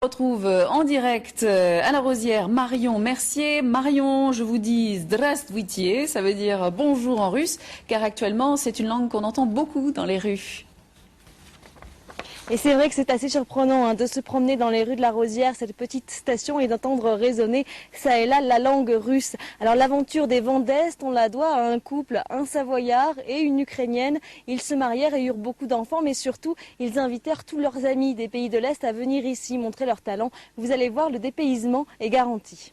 On retrouve en direct à la Rosière Marion Mercier. Marion, je vous dis Здравствуйте, ça veut dire bonjour en russe, car actuellement c'est une langue qu'on entend beaucoup dans les rues. Et c'est vrai que c'est assez surprenant de se promener dans les rues de la Rosière, cette petite station, et d'entendre résonner ça et là la langue russe. Alors l'aventure des Vents d'Est, on la doit à un couple, un Savoyard et une Ukrainienne. Ils se marièrent et eurent beaucoup d'enfants, mais surtout ils invitèrent tous leurs amis des pays de l'Est à venir ici montrer leur talent. Vous allez voir, le dépaysement est garanti.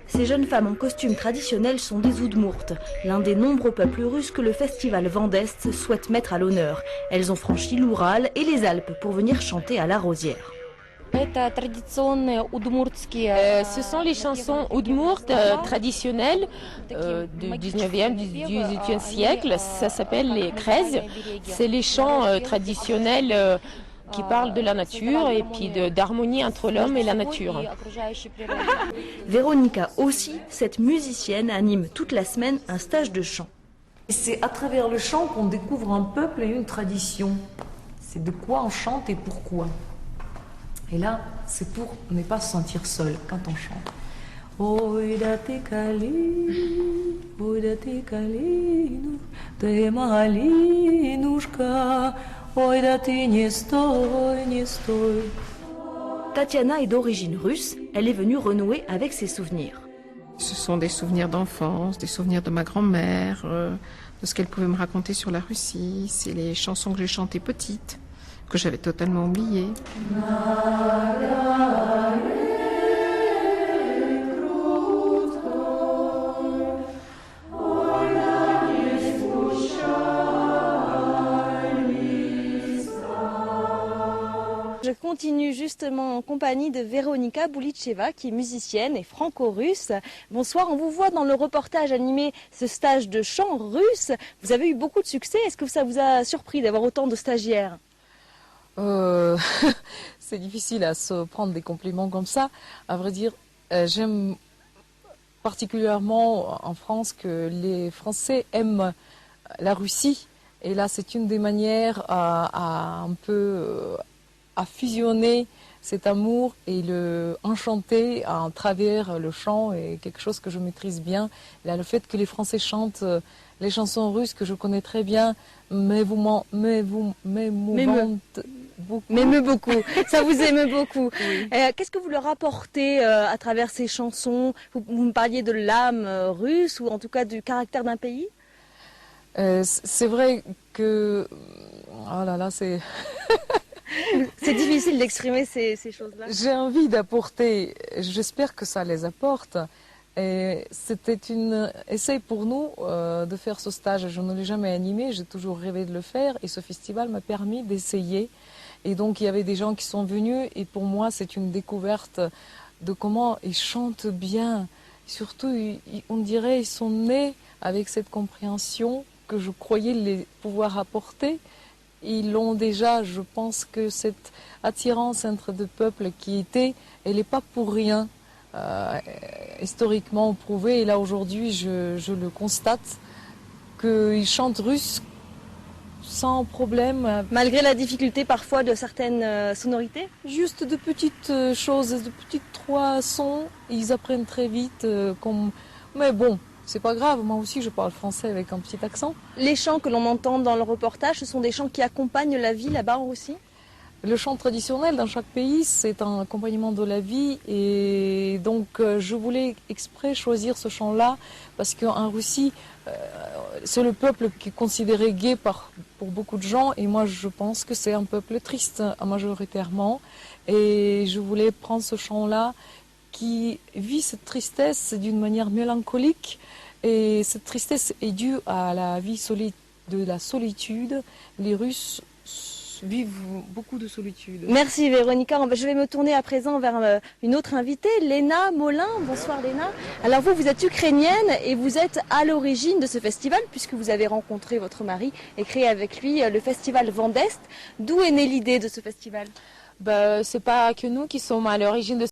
Ces jeunes femmes en costume traditionnel sont des Udmurtes, l'un des nombreux peuples russes que le festival Vents d'Est souhaite mettre à l'honneur. Elles ont franchi l'Oural et les Alpes pour venir chanter à la Rosière. Ce sont les chansons oudmourtes traditionnelles du 19e, du 18e siècle. Ça s'appelle les krez. C'est les chants traditionnels qui parlent de la nature et puis d'harmonie entre l'homme et la nature. Véronica aussi, cette musicienne, anime toute la semaine un stage de chant. C'est à travers le chant qu'on découvre un peuple et une tradition. C'est de quoi on chante et pourquoi. Et là, c'est pour ne pas se sentir seul quand on chante. Oidate kali, oidate kalinu, te malinushka, oidate nie stoi, nie stoi. Tatiana est d'origine russe, elle est venue renouer avec ses souvenirs. Ce sont des souvenirs d'enfance, des souvenirs de ma grand-mère, de ce qu'elle pouvait me raconter sur la Russie. C'est les chansons que j'ai chantées petite, que j'avais totalement oubliées. Je continue justement en compagnie de Véronica Boulitcheva, qui est musicienne et franco-russe. Bonsoir, on vous voit dans le reportage animé ce stage de chant russe. Vous avez eu beaucoup de succès. Est-ce que ça vous a surpris d'avoir autant de stagiaires ? C'est difficile à se prendre des compliments comme ça. À vrai dire, j'aime particulièrement en France que les Français aiment la Russie. Et là, c'est une des manières à un peu à fusionner cet amour et le enchanter à travers le chant est quelque chose que je maîtrise bien. Là, le fait que les Français chantent les chansons russes que je connais très bien, m'émeut beaucoup. Ça vous émeut beaucoup. Oui. Qu'est-ce que vous leur apportez à travers ces chansons ? Vous me parliez de l'âme russe, ou en tout cas du caractère d'un pays ? C'est vrai que... Oh là là, c'est... C'est difficile d'exprimer ces choses-là. J'ai envie d'apporter, j'espère que ça les apporte. Et c'était une essai pour nous de faire ce stage. Je ne l'ai jamais animé, j'ai toujours rêvé de le faire et ce festival m'a permis d'essayer. Et donc il y avait des gens qui sont venus et pour moi c'est une découverte de comment ils chantent bien. Surtout, on dirait ils sont nés avec cette compréhension que je croyais les pouvoir apporter. Ils l'ont déjà, je pense que cette attirance entre deux peuples qui était, elle n'est pas pour rien, historiquement prouvée. Et là aujourd'hui, je le constate, qu'ils chantent russe sans problème. Malgré la difficulté parfois de certaines sonorités ? Juste de petites choses, de petits 3 sons, ils apprennent très vite. Mais bon. C'est pas grave, moi aussi je parle français avec un petit accent. Les chants que l'on entend dans le reportage, ce sont des chants qui accompagnent la vie là-bas en Russie ? Le chant traditionnel dans chaque pays, c'est un accompagnement de la vie et donc je voulais exprès choisir ce chant-là parce qu'en Russie, c'est le peuple qui est considéré gai pour beaucoup de gens et moi je pense que c'est un peuple triste majoritairement et je voulais prendre ce chant-là qui vit cette tristesse d'une manière mélancolique et cette tristesse est due à la vie de la solitude. Les Russes vivent beaucoup de solitude. Merci Véronica. Je vais me tourner à présent vers une autre invitée, Léna Molin. Bonsoir Léna. Alors vous êtes ukrainienne et vous êtes à l'origine de ce festival puisque vous avez rencontré votre mari et créé avec lui le festival Vents d'Est. D'où est née l'idée de ce festival ? C'est pas que nous qui sommes à l'origine de